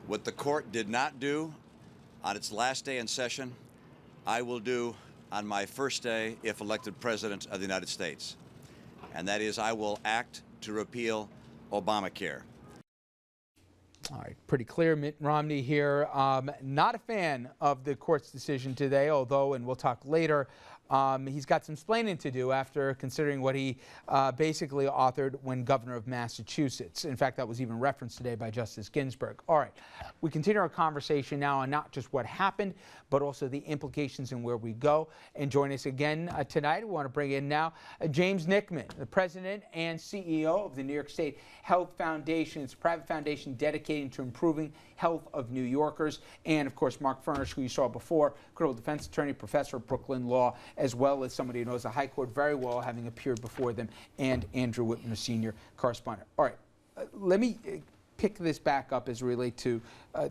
What the court did not do on its last day in session, I will do on my first day if elected President of the United States. And that is, I will act to repeal Obamacare. All right, pretty clear. Mitt Romney here, not a fan of the court's decision today, although, and we'll talk later, he's got some explaining to do after considering what he basically authored when governor of Massachusetts. In fact, that was even referenced today by Justice Ginsburg. All right, we continue our conversation now on not just what happened, but also the implications and where we go. And join us again tonight. We want to bring in now James Knickman, the president and CEO of the New York State Health Foundation. It's a private foundation dedicated to improving health of New Yorkers. And of course, Marc Fernich, who you saw before, criminal defense attorney, professor of Brooklyn Law, as well as somebody who knows the High Court very well, having appeared before them, and Andrew Whitmer, senior correspondent. All right, let me pick this back up as it relates to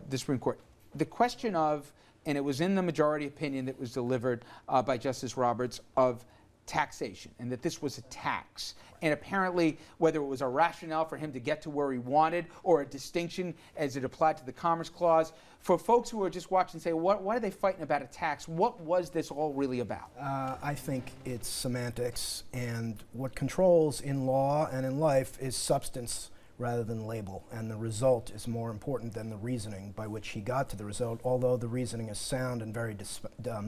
the Supreme Court. The question of, and it was in the majority opinion that was delivered by Justice Roberts, of taxation, and that this was a tax. And apparently, whether it was a rationale for him to get to where he wanted or a distinction as it applied to the Commerce Clause, for folks who are just watching say, why are they fighting about a tax? What was this all really about? I think it's semantics, and what controls in law and in life is substance rather than label, and the result is more important than the reasoning by which he got to the result, although the reasoning is sound and very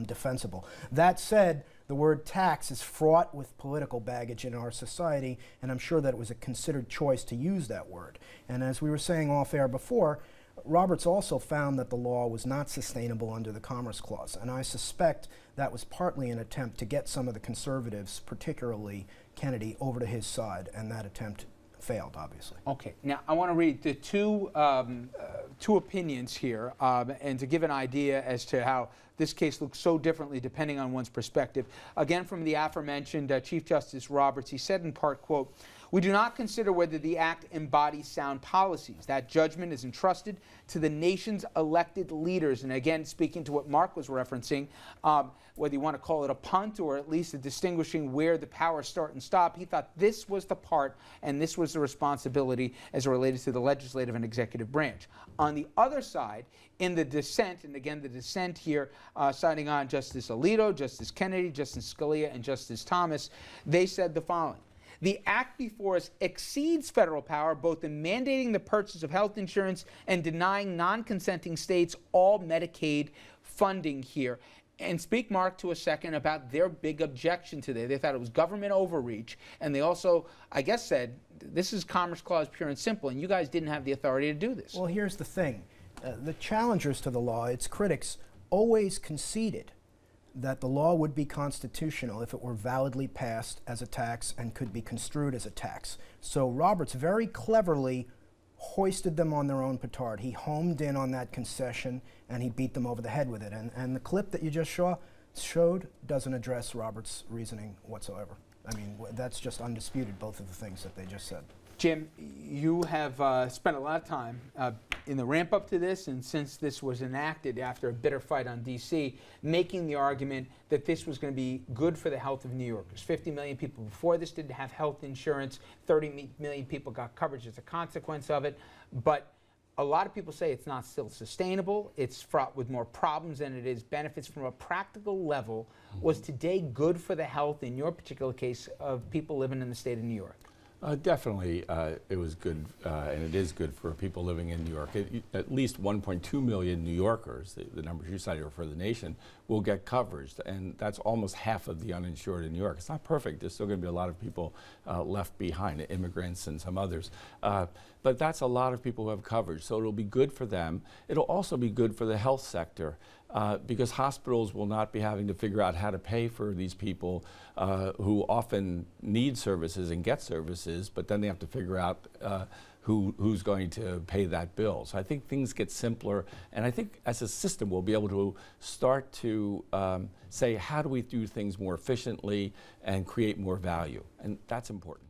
defensible. That said, the word tax is fraught with political baggage in our society, and I'm sure that it was a considered choice to use that word. And as we were saying off air before, Roberts also found that the law was not sustainable under the Commerce Clause, and I suspect that was partly an attempt to get some of the conservatives, particularly Kennedy, over to his side, and that attempt failed, obviously. Okay, now I want to read the two opinions here, and to give an idea as to how this case looks so differently depending on one's perspective. Again, from the aforementioned Chief Justice Roberts, he said in part, quote, "We do not consider whether the act embodies sound policies. That judgment is entrusted to the nation's elected leaders." And again, speaking to what Mark was referencing, whether you want to call it a punt or at least a distinguishing where the powers start and stop, he thought this was the part and this was the responsibility as it related to the legislative and executive branch. On the other side, in the dissent, and again the dissent here siding on Justice Alito, Justice Kennedy, Justice Scalia, and Justice Thomas, they said the following: "The act before us exceeds federal power, both in mandating the purchase of health insurance and denying non-consenting states all Medicaid funding here." And speak, Mark, to a second about their big objection today. They thought it was government overreach, and they also, I guess, said this is Commerce Clause pure and simple, and you guys didn't have the authority to do this. Well, here's the thing. The challengers to the law, its critics, always conceded that the law would be constitutional if it were validly passed as a tax and could be construed as a tax. So Roberts very cleverly hoisted them on their own petard. He homed in on that concession and he beat them over the head with it. And the clip that you just showed doesn't address Roberts' reasoning whatsoever. I mean, that's just undisputed, both of the things that they just said. Jim, you have spent a lot of time in the ramp up to this, and since this was enacted after a bitter fight on D.C., making the argument that this was going to be good for the health of New Yorkers. 50 million people before this didn't have health insurance. 30 million people got coverage as a consequence of it. But a lot of people say it's not still sustainable. It's fraught with more problems than it is benefits. From a practical level, was today good for the health, in your particular case, of people living in the state of New York? Definitely, it was good, and it is good for people living in New York. At least 1.2 million New Yorkers, the numbers you cited are for the nation, will get coverage, and that's almost half of the uninsured in New York. It's not perfect. There's still going to be a lot of people left behind, immigrants and some others. But that's a lot of people who have coverage, so it'll be good for them. It'll also be good for the health sector, because hospitals will not be having to figure out how to pay for these people who often need services and get services, but then they have to figure out who's going to pay that bill. So I think things get simpler, and I think as a system we'll be able to start to say, how do we do things more efficiently and create more value? And that's important.